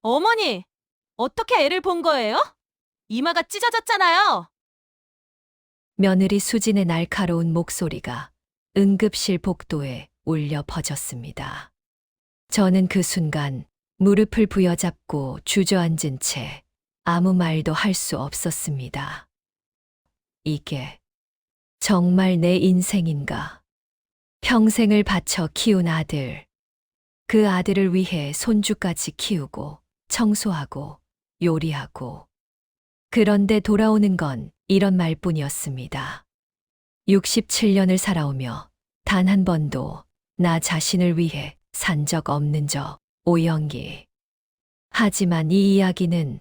어머니, 어떻게 애를 본 거예요? 이마가 찢어졌잖아요. 며느리 수진의 날카로운 목소리가 응급실 복도에 울려 퍼졌습니다. 저는 그 순간 무릎을 부여잡고 주저앉은 채 아무 말도 할 수 없었습니다. 이게 정말 내 인생인가? 평생을 바쳐 키운 아들. 그 아들을 위해 손주까지 키우고 청소하고 요리하고. 그런데 돌아오는 건 이런 말뿐이었습니다. 67년을 살아오며 단 한 번도 나 자신을 위해 산 적 없는 저 오영기. 하지만 이 이야기는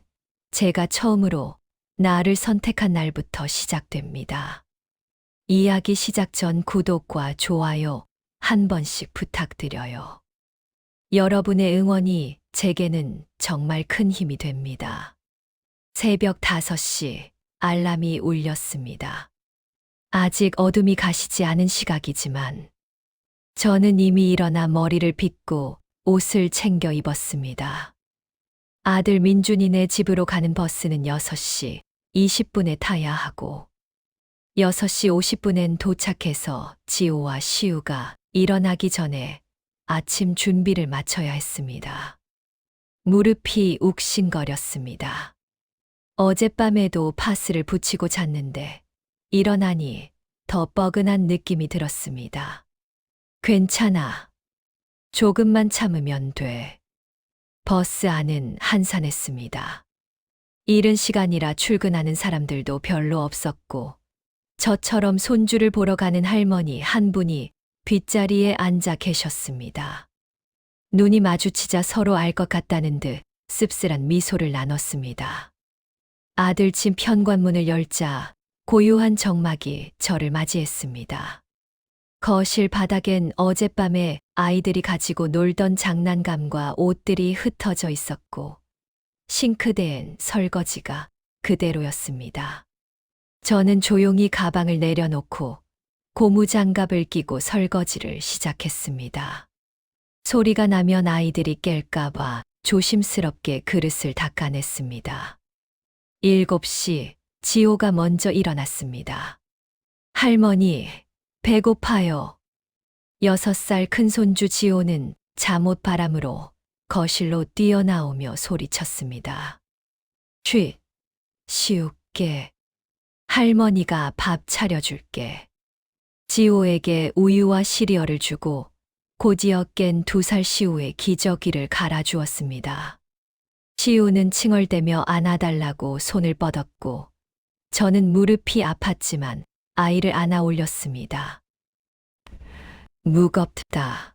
제가 처음으로 나를 선택한 날부터 시작됩니다. 이야기 시작 전 구독과 좋아요 한 번씩 부탁드려요. 여러분의 응원이 제게는 정말 큰 힘이 됩니다. 새벽 5시 알람이 울렸습니다. 아직 어둠이 가시지 않은 시각이지만 저는 이미 일어나 머리를 빗고 옷을 챙겨 입었습니다. 아들 민준이네 집으로 가는 버스는 6시 20분에 타야 하고 6시 50분엔 도착해서 지호와 시우가 일어나기 전에 아침 준비를 마쳐야 했습니다. 무릎이 욱신거렸습니다. 어젯밤에도 파스를 붙이고 잤는데 일어나니 더 뻐근한 느낌이 들었습니다. 괜찮아. 조금만 참으면 돼. 버스 안은 한산했습니다. 이른 시간이라 출근하는 사람들도 별로 없었고 저처럼 손주를 보러 가는 할머니 한 분이 뒷자리에 앉아 계셨습니다. 눈이 마주치자 서로 알 것 같다는 듯 씁쓸한 미소를 나눴습니다. 아들 집 현관문을 열자 고요한 정막이 저를 맞이했습니다. 거실 바닥엔 어젯밤에 아이들이 가지고 놀던 장난감과 옷들이 흩어져 있었고 싱크대엔 설거지가 그대로였습니다. 저는 조용히 가방을 내려놓고 고무장갑을 끼고 설거지를 시작했습니다. 소리가 나면 아이들이 깰까봐 조심스럽게 그릇을 닦아냈습니다. 7시 지호가 먼저 일어났습니다. 할머니, 배고파요. 6살 큰손주 지호는 잠옷 바람으로 거실로 뛰어나오며 소리쳤습니다. 쉬울게. 할머니가 밥 차려줄게. 지호에게 우유와 시리얼을 주고 곧이어 깬 2살 시우의 기저귀를 갈아주었습니다. 시우는 칭얼대며 안아달라고 손을 뻗었고 저는 무릎이 아팠지만 아이를 안아 올렸습니다. 무겁다.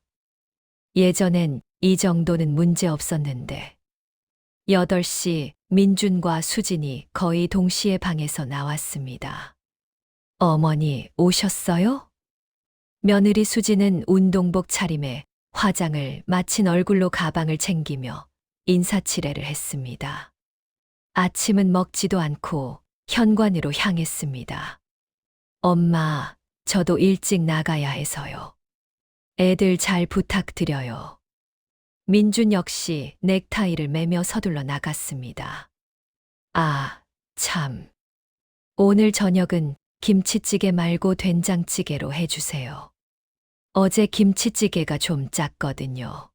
예전엔 이 정도는 문제 없었는데 8시 민준과 수진이 거의 동시에 방에서 나왔습니다. 어머니 오셨어요? 며느리 수진은 운동복 차림에 화장을 마친 얼굴로 가방을 챙기며 인사치레를 했습니다. 아침은 먹지도 않고 현관으로 향했습니다. 엄마, 저도 일찍 나가야 해서요. 애들 잘 부탁드려요. 민준 역시 넥타이를 매며 서둘러 나갔습니다. 아, 참. 오늘 저녁은 김치찌개 말고 된장찌개로 해주세요. 어제 김치찌개가 좀 짰거든요.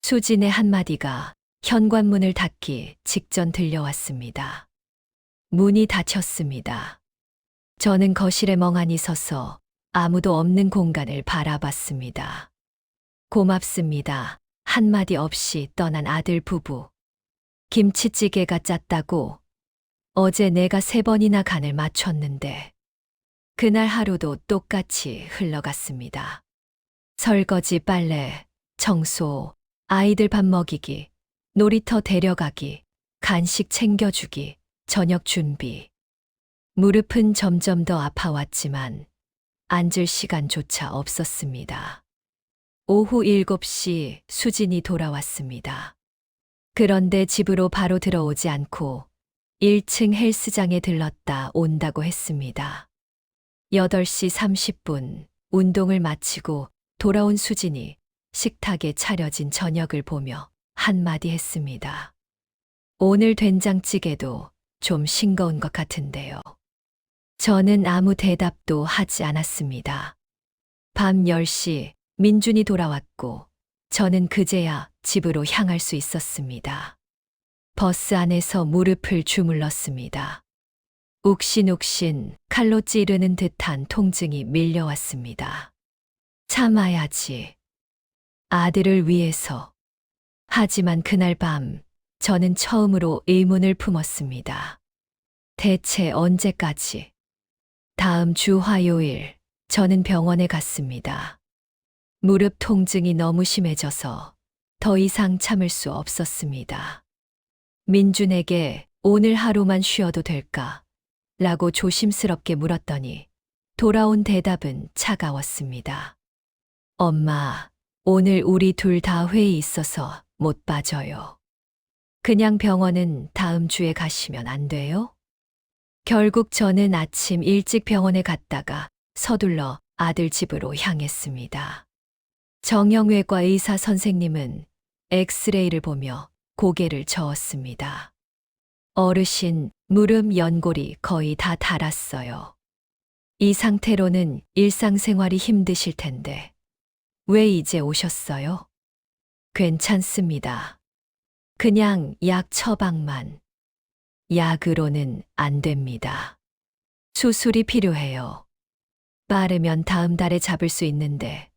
수진의 한마디가 현관문을 닫기 직전 들려왔습니다. 문이 닫혔습니다. 저는 거실에 멍하니 서서 아무도 없는 공간을 바라봤습니다. 고맙습니다. 한마디 없이 떠난 아들 부부. 김치찌개가 짰다고 어제 내가 3번이나 간을 맞췄는데 그날 하루도 똑같이 흘러갔습니다. 설거지, 빨래, 청소, 아이들 밥 먹이기, 놀이터 데려가기, 간식 챙겨주기, 저녁 준비. 무릎은 점점 더 아파왔지만 앉을 시간조차 없었습니다. 오후 7시 수진이 돌아왔습니다. 그런데 집으로 바로 들어오지 않고 1층 헬스장에 들렀다 온다고 했습니다. 8시 30분 운동을 마치고 돌아온 수진이 식탁에 차려진 저녁을 보며 한마디 했습니다. 오늘 된장찌개도 좀 싱거운 것 같은데요. 저는 아무 대답도 하지 않았습니다. 밤 10시 민준이 돌아왔고 저는 그제야 집으로 향할 수 있었습니다. 버스 안에서 무릎을 주물렀습니다. 욱신욱신 칼로 찌르는 듯한 통증이 밀려왔습니다. 참아야지. 아들을 위해서. 하지만 그날 밤 저는 처음으로 의문을 품었습니다. 대체 언제까지? 다음 주 화요일 저는 병원에 갔습니다. 무릎 통증이 너무 심해져서 더 이상 참을 수 없었습니다. 민준에게 오늘 하루만 쉬어도 될까? 라고 조심스럽게 물었더니 돌아온 대답은 차가웠습니다. 엄마, 오늘 우리 둘 다 회의 있어서 못 빠져요. 그냥 병원은 다음 주에 가시면 안 돼요? 결국 저는 아침 일찍 병원에 갔다가 서둘러 아들 집으로 향했습니다. 정형외과 의사 선생님은 엑스레이를 보며 고개를 저었습니다. 어르신, 무릎 연골이 거의 다 닳았어요. 이 상태로는 일상생활이 힘드실 텐데 왜 이제 오셨어요? 괜찮습니다. 그냥 약 처방만. 약으로는 안 됩니다. 수술이 필요해요. 빠르면 다음 달에 잡을 수 있는데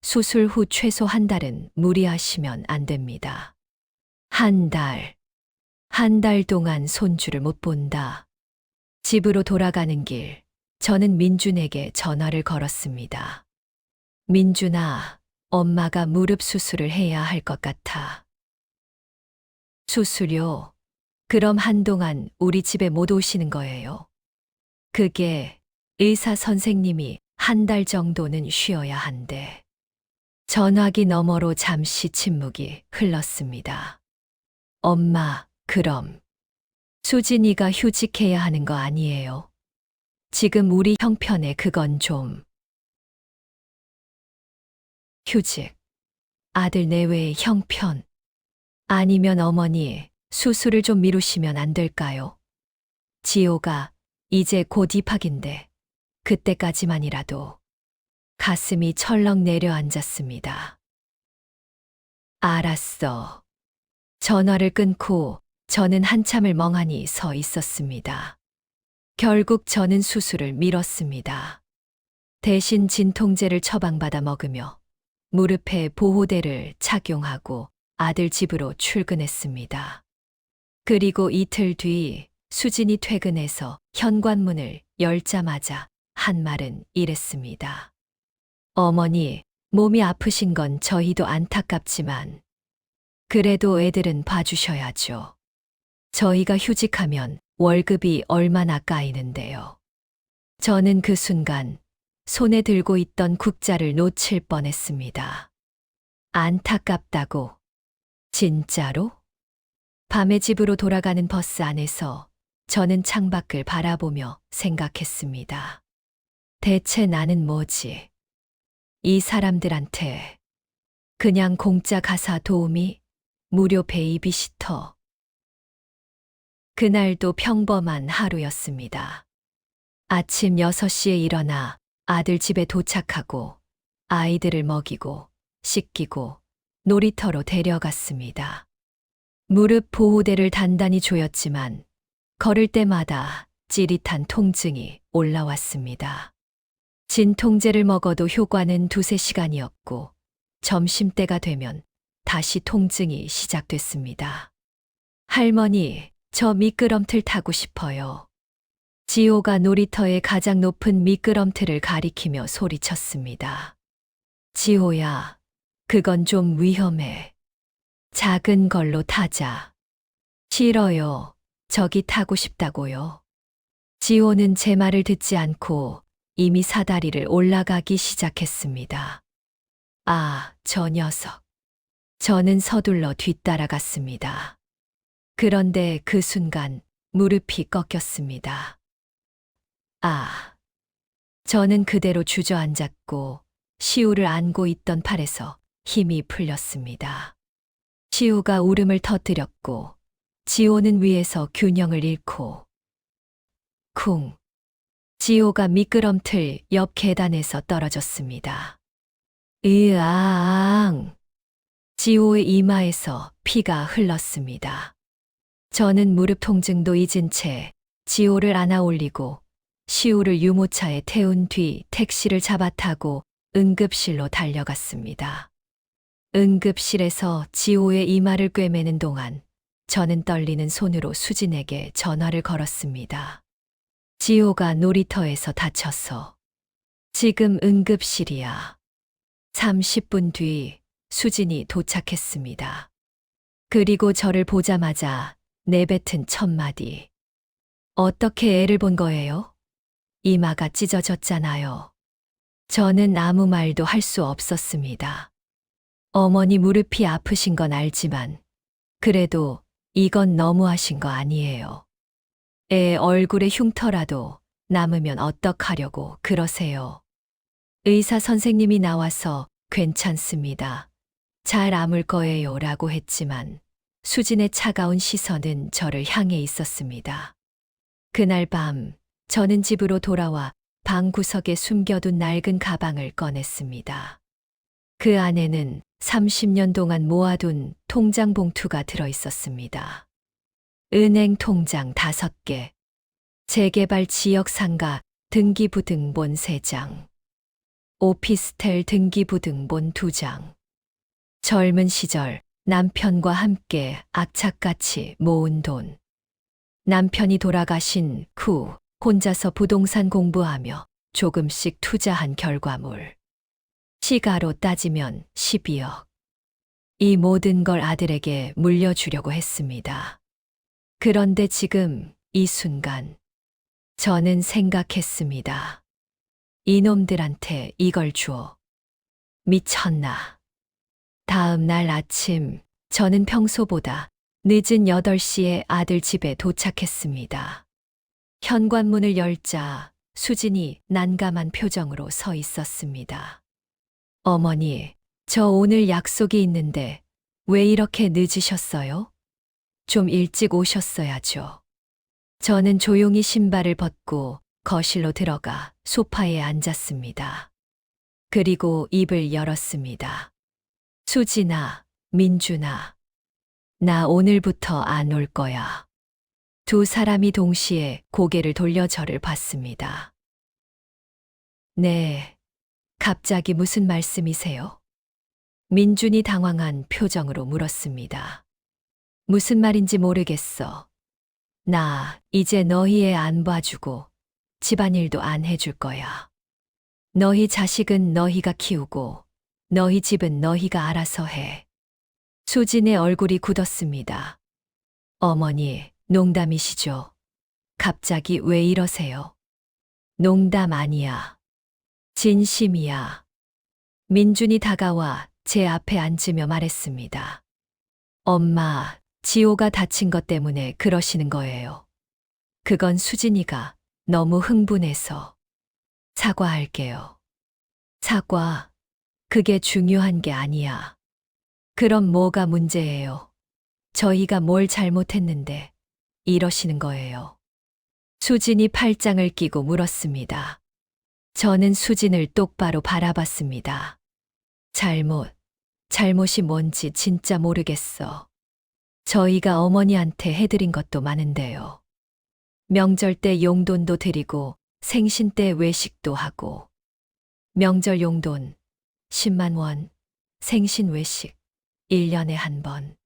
수술 후 최소 한 달은 무리하시면 안 됩니다. 한 달. 한 달 동안 손주를 못 본다. 집으로 돌아가는 길, 저는 민준에게 전화를 걸었습니다. 민준아, 엄마가 무릎 수술을 해야 할 것 같아. 수술요? 그럼 한동안 우리 집에 못 오시는 거예요? 그게 의사 선생님이 한 달 정도는 쉬어야 한대. 전화기 너머로 잠시 침묵이 흘렀습니다. 엄마, 그럼 수진이가 휴직해야 하는 거 아니에요? 지금 우리 형편에 그건 좀. 휴직. 아들 내외의 형편. 아니면 어머니 수술을 좀 미루시면 안 될까요? 지호가 이제 곧 입학인데 그때까지만이라도. 가슴이 철렁 내려앉았습니다. 알았어. 전화를 끊고 저는 한참을 멍하니 서 있었습니다. 결국 저는 수술을 미뤘습니다. 대신 진통제를 처방받아 먹으며 무릎에 보호대를 착용하고 아들 집으로 출근했습니다. 그리고 이틀 뒤 수진이 퇴근해서 현관문을 열자마자 한 말은 이랬습니다. 어머니, 몸이 아프신 건 저희도 안타깝지만 그래도 애들은 봐주셔야죠. 저희가 휴직하면 월급이 얼마나 까이는데요. 저는 그 순간 손에 들고 있던 국자를 놓칠 뻔했습니다. 안타깝다고? 진짜로? 밤에 집으로 돌아가는 버스 안에서 저는 창밖을 바라보며 생각했습니다. 대체 나는 뭐지? 이 사람들한테 그냥 공짜 가사 도우미, 무료 베이비시터. 그날도 평범한 하루였습니다. 아침 6시에 일어나 아들 집에 도착하고 아이들을 먹이고 씻기고 놀이터로 데려갔습니다. 무릎 보호대를 단단히 조였지만 걸을 때마다 찌릿한 통증이 올라왔습니다. 진통제를 먹어도 효과는 2~3시간이었고 점심때가 되면 다시 통증이 시작됐습니다. 할머니, 저 미끄럼틀 타고 싶어요. 지호가 놀이터의 가장 높은 미끄럼틀을 가리키며 소리쳤습니다. 지호야, 그건 좀 위험해. 작은 걸로 타자. 싫어요. 저기 타고 싶다고요. 지호는 제 말을 듣지 않고 이미 사다리를 올라가기 시작했습니다. 아, 저 녀석. 저는 서둘러 뒤따라갔습니다. 그런데 그 순간 무릎이 꺾였습니다. 아. 저는 그대로 주저앉았고 시우를 안고 있던 팔에서 힘이 풀렸습니다. 시우가 울음을 터뜨렸고 지호는 위에서 균형을 잃고 쿵. 지호가 미끄럼틀 옆 계단에서 떨어졌습니다. 으아앙. 지호의 이마에서 피가 흘렀습니다. 저는 무릎 통증도 잊은 채 지호를 안아 올리고 시우를 유모차에 태운 뒤 택시를 잡아 타고 응급실로 달려갔습니다. 응급실에서 지호의 이마를 꿰매는 동안 저는 떨리는 손으로 수진에게 전화를 걸었습니다. 지호가 놀이터에서 다쳐서 지금 응급실이야. 30분 뒤 수진이 도착했습니다. 그리고 저를 보자마자 내뱉은 첫마디. 어떻게 애를 본 거예요? 이마가 찢어졌잖아요. 저는 아무 말도 할 수 없었습니다. 어머니 무릎이 아프신 건 알지만 그래도 이건 너무하신 거 아니에요. 애 얼굴에 흉터라도 남으면 어떡하려고 그러세요. 의사 선생님이 나와서 괜찮습니다. 잘 아물 거예요 라고 했지만 수진의 차가운 시선은 저를 향해 있었습니다. 그날 밤 저는 집으로 돌아와 방 구석에 숨겨둔 낡은 가방을 꺼냈습니다. 그 안에는 30년 동안 모아둔 통장 봉투가 들어 있었습니다. 은행 통장 5개, 재개발 지역 상가 등기부등본 3장, 오피스텔 등기부등본 2장. 젊은 시절 남편과 함께 악착같이 모은 돈. 남편이 돌아가신 후 혼자서 부동산 공부하며 조금씩 투자한 결과물. 시가로 따지면 12억. 이 모든 걸 아들에게 물려주려고 했습니다. 그런데 지금 이 순간 저는 생각했습니다. 이놈들한테 이걸 주어. 미쳤나. 다음 날 아침 저는 평소보다 늦은 8시에 아들 집에 도착했습니다. 현관문을 열자 수진이 난감한 표정으로 서 있었습니다. 어머니, 저 오늘 약속이 있는데 왜 이렇게 늦으셨어요? 좀 일찍 오셨어야죠. 저는 조용히 신발을 벗고 거실로 들어가 소파에 앉았습니다. 그리고 입을 열었습니다. 수진아, 민준아, 나 오늘부터 안 올 거야. 두 사람이 동시에 고개를 돌려 저를 봤습니다. 네, 갑자기 무슨 말씀이세요? 민준이 당황한 표정으로 물었습니다. 무슨 말인지 모르겠어. 나 이제 너희 애 안 봐주고 집안일도 안 해줄 거야. 너희 자식은 너희가 키우고 너희 집은 너희가 알아서 해. 수진의 얼굴이 굳었습니다. 어머니, 농담이시죠? 갑자기 왜 이러세요? 농담 아니야. 진심이야. 민준이 다가와 제 앞에 앉으며 말했습니다. 엄마, 지호가 다친 것 때문에 그러시는 거예요. 그건 수진이가 너무 흥분해서. 사과할게요. 사과, 그게 중요한 게 아니야. 그럼 뭐가 문제예요? 저희가 뭘 잘못했는데 이러시는 거예요. 수진이 팔짱을 끼고 물었습니다. 저는 수진을 똑바로 바라봤습니다. 잘못이 뭔지 진짜 모르겠어. 저희가 어머니한테 해드린 것도 많은데요. 명절 때 용돈도 드리고 생신 때 외식도 하고. 명절 용돈 10만 원, 생신 외식 1년에 한 번.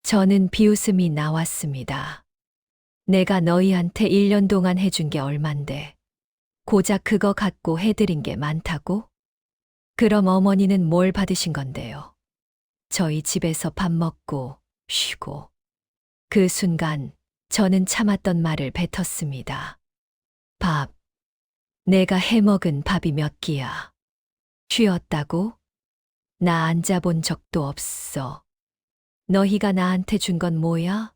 저는 비웃음이 나왔습니다. 내가 너희한테 1년 동안 해준 게 얼만데 고작 그거 갖고 해드린 게 많다고? 그럼 어머니는 뭘 받으신 건데요? 저희 집에서 밥 먹고 쉬고. 그 순간 저는 참았던 말을 뱉었습니다. 밥. 내가 해먹은 밥이 몇 끼야. 쉬었다고? 나 앉아본 적도 없어. 너희가 나한테 준 건 뭐야?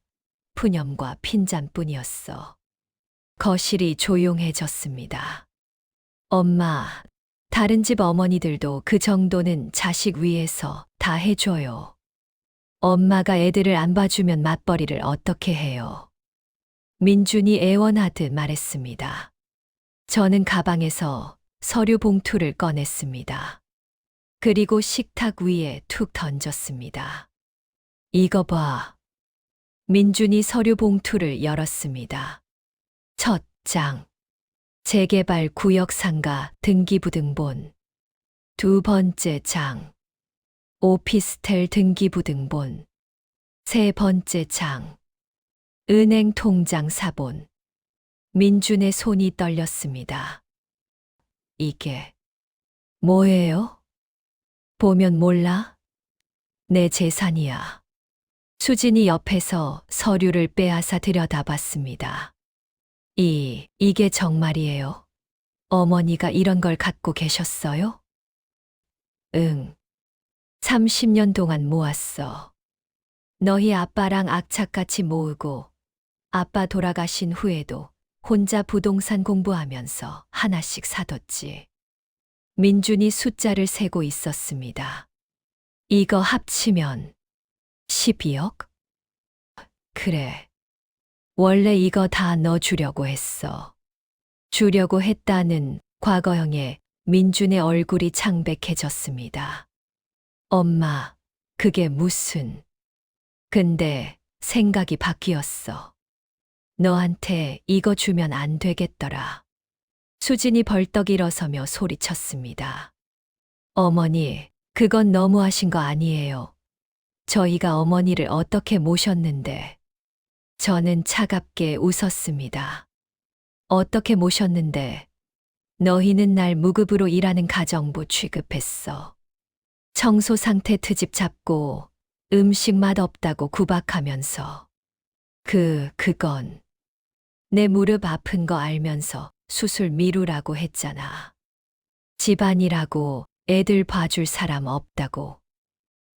푸념과 핀잔뿐이었어. 거실이 조용해졌습니다. 엄마, 다른 집 어머니들도 그 정도는 자식 위해서 다 해줘요. 엄마가 애들을 안 봐주면 맞벌이를 어떻게 해요? 민준이 애원하듯 말했습니다. 저는 가방에서 서류 봉투를 꺼냈습니다. 그리고 식탁 위에 툭 던졌습니다. 이거 봐. 민준이 서류 봉투를 열었습니다. 첫 장. 재개발 구역 상가 등기부등본. 두 번째 장. 오피스텔 등기부등본. 세 번째 장. 은행 통장 사본. 민준의 손이 떨렸습니다. 이게 뭐예요? 보면 몰라? 내 재산이야. 수진이 옆에서 서류를 빼앗아 들여다봤습니다. 이게 정말이에요? 어머니가 이런 걸 갖고 계셨어요? 응. 30년 동안 모았어. 너희 아빠랑 악착같이 모으고 아빠 돌아가신 후에도 혼자 부동산 공부하면서 하나씩 사뒀지. 민준이 숫자를 세고 있었습니다. 이거 합치면 12억? 그래. 원래 이거 다 넣어주려고 했어. 주려고 했다는 과거형에 민준의 얼굴이 창백해졌습니다. 엄마, 그게 무슨... 근데 생각이 바뀌었어. 너한테 이거 주면 안 되겠더라. 수진이 벌떡 일어서며 소리쳤습니다. 어머니, 그건 너무하신 거 아니에요. 저희가 어머니를 어떻게 모셨는데. 저는 차갑게 웃었습니다. 어떻게 모셨는데. 너희는 날 무급으로 일하는 가정부 취급했어. 청소 상태 트집 잡고 음식 맛 없다고 구박하면서. 그건 내 무릎 아픈 거 알면서 수술 미루라고 했잖아. 집안이라고 애들 봐줄 사람 없다고.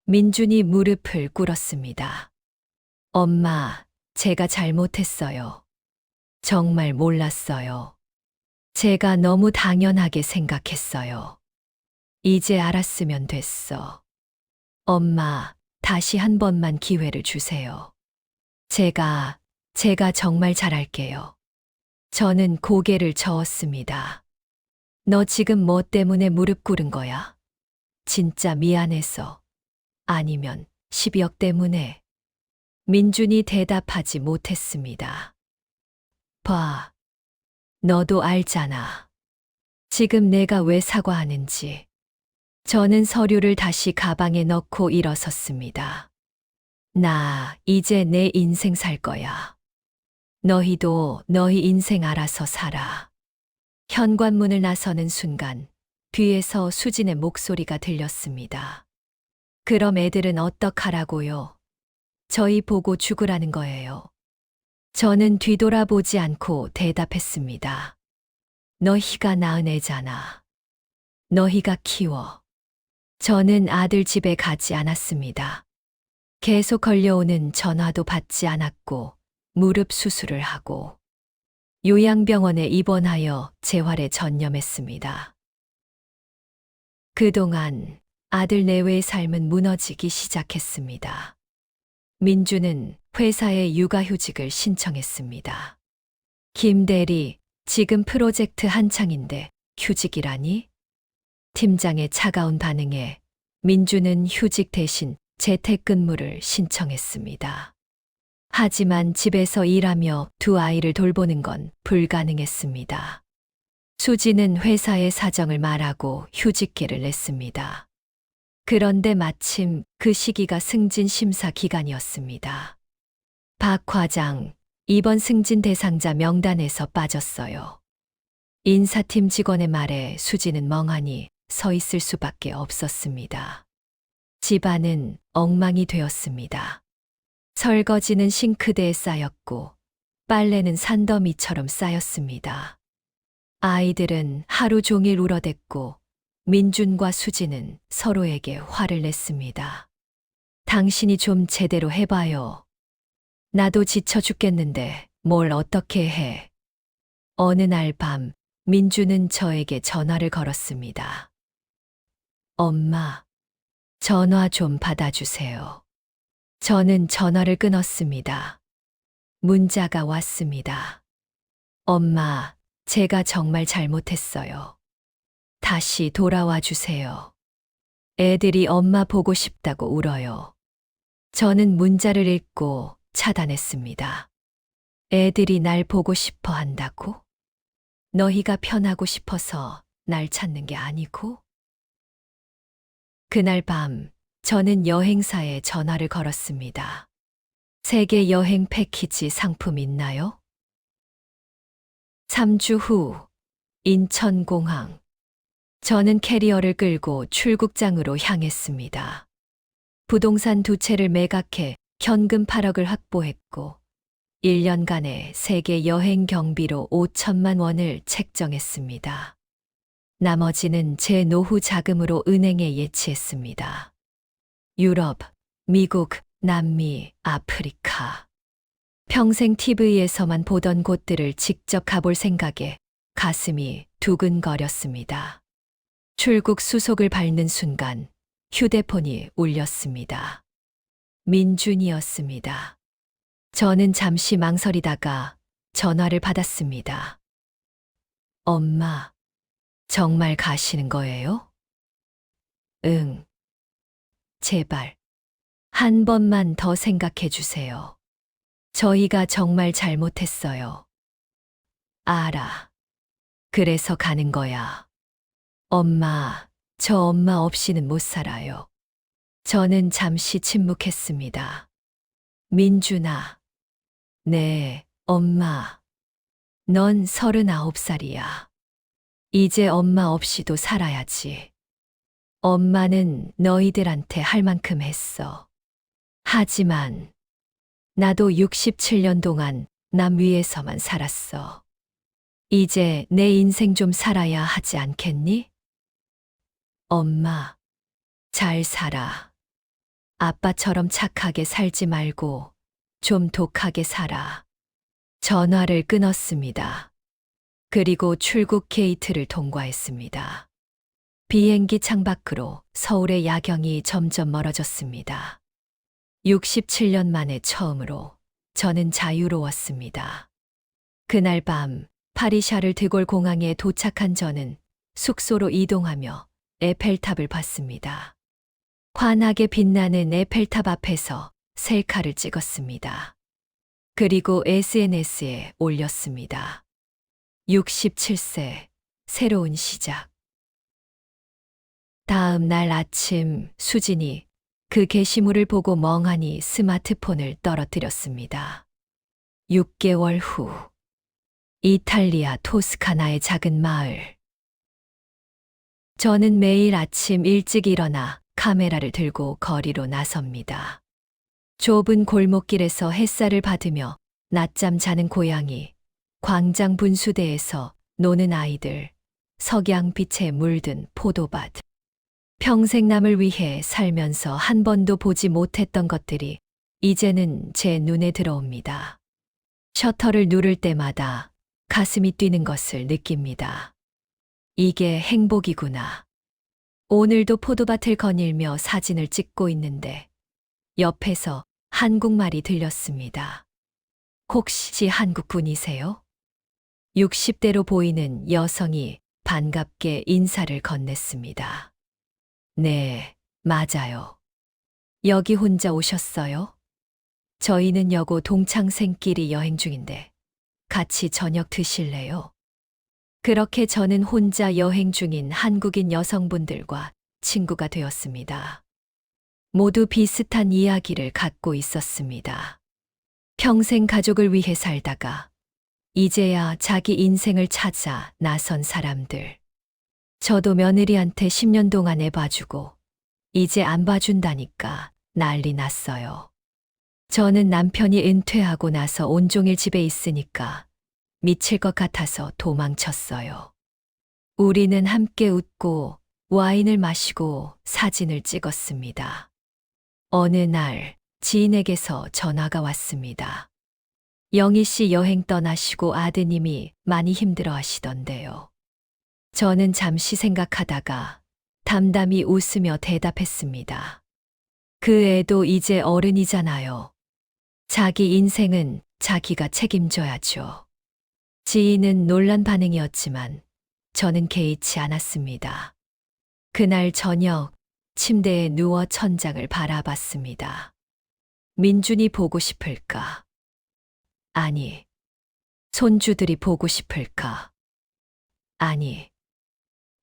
민준이 무릎을 꿇었습니다. 엄마, 제가 잘못했어요. 정말 몰랐어요. 제가 너무 당연하게 생각했어요. 이제 알았으면 됐어. 엄마, 다시 한 번만 기회를 주세요. 제가 정말 잘할게요. 저는 고개를 저었습니다. 너 지금 뭐 때문에 무릎 꿇은 거야? 진짜 미안해서. 아니면 12억 때문에. 민준이 대답하지 못했습니다. 봐. 너도 알잖아. 지금 내가 왜 사과하는지. 저는 서류를 다시 가방에 넣고 일어섰습니다. 나 이제 내 인생 살 거야. 너희도 너희 인생 알아서 살아. 현관문을 나서는 순간 뒤에서 수진의 목소리가 들렸습니다. 그럼 애들은 어떡하라고요? 저희 보고 죽으라는 거예요. 저는 뒤돌아보지 않고 대답했습니다. 너희가 낳은 애잖아. 너희가 키워. 저는 아들 집에 가지 않았습니다. 계속 걸려오는 전화도 받지 않았고 무릎 수술을 하고 요양병원에 입원하여 재활에 전념했습니다. 그동안 아들 내외의 삶은 무너지기 시작했습니다. 민주는 회사에 육아휴직을 신청했습니다. 김 대리, 지금 프로젝트 한창인데 휴직이라니? 팀장의 차가운 반응에 민주는 휴직 대신 재택근무를 신청했습니다. 하지만 집에서 일하며 두 아이를 돌보는 건 불가능했습니다. 수지는 회사의 사정을 말하고 휴직계를 냈습니다. 그런데 마침 그 시기가 승진 심사 기간이었습니다. 박 과장, 이번 승진 대상자 명단에서 빠졌어요. 인사팀 직원의 말에 수지는 멍하니 서 있을 수밖에 없었습니다. 집안은 엉망이 되었습니다. 설거지는 싱크대에 쌓였고 빨래는 산더미처럼 쌓였습니다. 아이들은 하루 종일 울어댔고 민준과 수지는 서로에게 화를 냈습니다. 당신이 좀 제대로 해봐요. 나도 지쳐 죽겠는데 뭘 어떻게 해. 어느 날 밤 민준은 저에게 전화를 걸었습니다. 엄마, 전화 좀 받아주세요. 저는 전화를 끊었습니다. 문자가 왔습니다. 엄마, 제가 정말 잘못했어요. 다시 돌아와 주세요. 애들이 엄마 보고 싶다고 울어요. 저는 문자를 읽고 차단했습니다. 애들이 날 보고 싶어 한다고? 너희가 편하고 싶어서 날 찾는 게 아니고? 그날 밤, 저는 여행사에 전화를 걸었습니다. 세계 여행 패키지 상품 있나요? 3주 후, 인천공항. 저는 캐리어를 끌고 출국장으로 향했습니다. 부동산 2채를 매각해 현금 8억을 확보했고, 1년간의 세계 여행 경비로 5천만 원을 책정했습니다. 나머지는 제 노후 자금으로 은행에 예치했습니다. 유럽, 미국, 남미, 아프리카. 평생 TV에서만 보던 곳들을 직접 가볼 생각에 가슴이 두근거렸습니다. 출국 수속을 밟는 순간 휴대폰이 울렸습니다. 민준이었습니다. 저는 잠시 망설이다가 전화를 받았습니다. 엄마, 정말 가시는 거예요? 응. 제발, 한 번만 더 생각해 주세요. 저희가 정말 잘못했어요. 알아. 그래서 가는 거야. 엄마, 저 엄마 없이는 못 살아요. 저는 잠시 침묵했습니다. 민준아. 네, 엄마. 넌 39살이야. 이제 엄마 없이도 살아야지. 엄마는 너희들한테 할 만큼 했어. 하지만 나도 67년 동안 남 위에서만 살았어. 이제 내 인생 좀 살아야 하지 않겠니? 엄마, 잘 살아. 아빠처럼 착하게 살지 말고 좀 독하게 살아. 전화를 끊었습니다. 그리고 출국 게이트를 통과했습니다. 비행기 창밖으로 서울의 야경이 점점 멀어졌습니다. 67년 만에 처음으로 저는 자유로웠습니다. 그날 밤 파리샤를 드골 공항에 도착한 저는 숙소로 이동하며 에펠탑을 봤습니다. 환하게 빛나는 에펠탑 앞에서 셀카를 찍었습니다. 그리고 SNS에 올렸습니다. 67세, 새로운 시작. 다음 날 아침 수진이 그 게시물을 보고 멍하니 스마트폰을 떨어뜨렸습니다. 6개월 후, 이탈리아 토스카나의 작은 마을. 저는 매일 아침 일찍 일어나 카메라를 들고 거리로 나섭니다. 좁은 골목길에서 햇살을 받으며 낮잠 자는 고양이, 광장 분수대에서 노는 아이들, 석양빛에 물든 포도밭. 평생 남을 위해 살면서 한 번도 보지 못했던 것들이 이제는 제 눈에 들어옵니다. 셔터를 누를 때마다 가슴이 뛰는 것을 느낍니다. 이게 행복이구나. 오늘도 포도밭을 거닐며 사진을 찍고 있는데 옆에서 한국말이 들렸습니다. 혹시 한국 분이세요? 60대로 보이는 여성이 반갑게 인사를 건넸습니다. 네, 맞아요. 여기 혼자 오셨어요? 저희는 여고 동창생끼리 여행 중인데 같이 저녁 드실래요? 그렇게 저는 혼자 여행 중인 한국인 여성분들과 친구가 되었습니다. 모두 비슷한 이야기를 갖고 있었습니다. 평생 가족을 위해 살다가 이제야 자기 인생을 찾아 나선 사람들. 저도 며느리한테 10년 동안 애봐주고 이제 안 봐준다니까 난리 났어요. 저는 남편이 은퇴하고 나서 온종일 집에 있으니까 미칠 것 같아서 도망쳤어요. 우리는 함께 웃고 와인을 마시고 사진을 찍었습니다. 어느 날 지인에게서 전화가 왔습니다. 영희 씨 여행 떠나시고 아드님이 많이 힘들어 하시던데요. 저는 잠시 생각하다가 담담히 웃으며 대답했습니다. 그 애도 이제 어른이잖아요. 자기 인생은 자기가 책임져야죠. 지인은 놀란 반응이었지만 저는 개의치 않았습니다. 그날 저녁 침대에 누워 천장을 바라봤습니다. 민준이 보고 싶을까? 아니. 손주들이 보고 싶을까? 아니.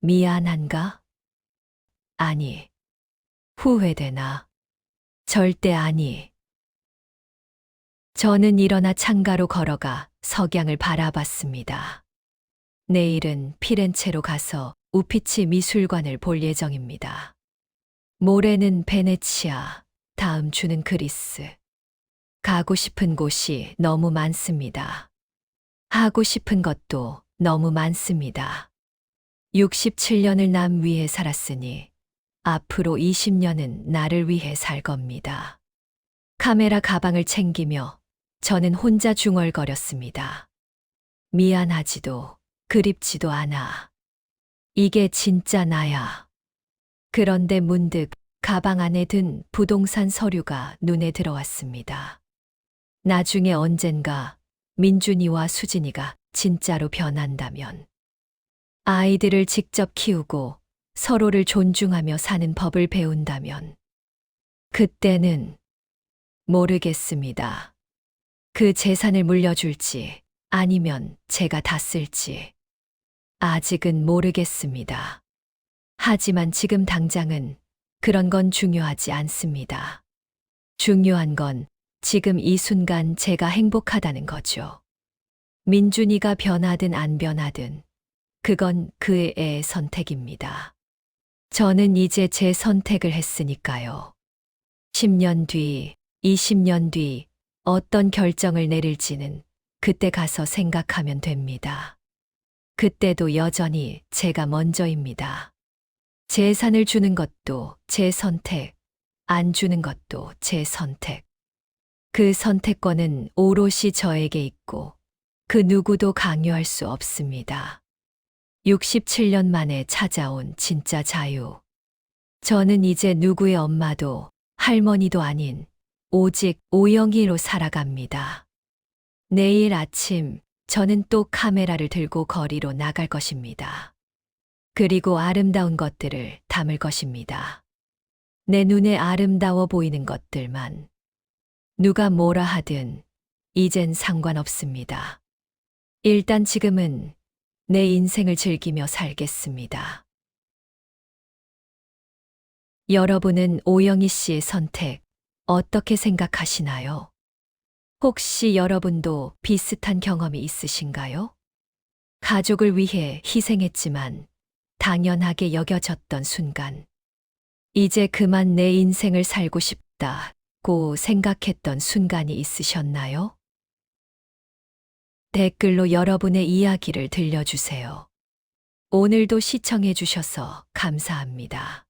미안한가? 아니. 후회되나? 절대 아니. 저는 일어나 창가로 걸어가 석양을 바라봤습니다. 내일은 피렌체로 가서 우피치 미술관을 볼 예정입니다. 모레는 베네치아, 다음 주는 그리스. 가고 싶은 곳이 너무 많습니다. 하고 싶은 것도 너무 많습니다. 67년을 남 위해 살았으니 앞으로 20년은 나를 위해 살 겁니다. 카메라 가방을 챙기며 저는 혼자 중얼거렸습니다. 미안하지도 그립지도 않아. 이게 진짜 나야. 그런데 문득 가방 안에 든 부동산 서류가 눈에 들어왔습니다. 나중에 언젠가 민준이와 수진이가 진짜로 변한다면, 아이들을 직접 키우고 서로를 존중하며 사는 법을 배운다면, 그때는 모르겠습니다. 그 재산을 물려줄지 아니면 제가 다 쓸지 아직은 모르겠습니다. 하지만 지금 당장은 그런 건 중요하지 않습니다. 중요한 건 지금 이 순간 제가 행복하다는 거죠. 민준이가 변하든 안 변하든 그건 그의 선택입니다. 저는 이제 제 선택을 했으니까요. 10년 뒤, 20년 뒤 어떤 결정을 내릴지는 그때 가서 생각하면 됩니다. 그때도 여전히 제가 먼저입니다. 재산을 주는 것도 제 선택, 안 주는 것도 제 선택. 그 선택권은 오롯이 저에게 있고 그 누구도 강요할 수 없습니다. 67년 만에 찾아온 진짜 자유. 저는 이제 누구의 엄마도 할머니도 아닌 오직 오영이로 살아갑니다. 내일 아침 저는 또 카메라를 들고 거리로 나갈 것입니다. 그리고 아름다운 것들을 담을 것입니다. 내 눈에 아름다워 보이는 것들만. 누가 뭐라 하든 이젠 상관없습니다. 일단 지금은 내 인생을 즐기며 살겠습니다. 여러분은 오영희 씨의 선택 어떻게 생각하시나요? 혹시 여러분도 비슷한 경험이 있으신가요? 가족을 위해 희생했지만 당연하게 여겨졌던 순간, 이제 그만 내 인생을 살고 싶다고 생각했던 순간이 있으셨나요? 댓글로 여러분의 이야기를 들려주세요. 오늘도 시청해 주셔서 감사합니다.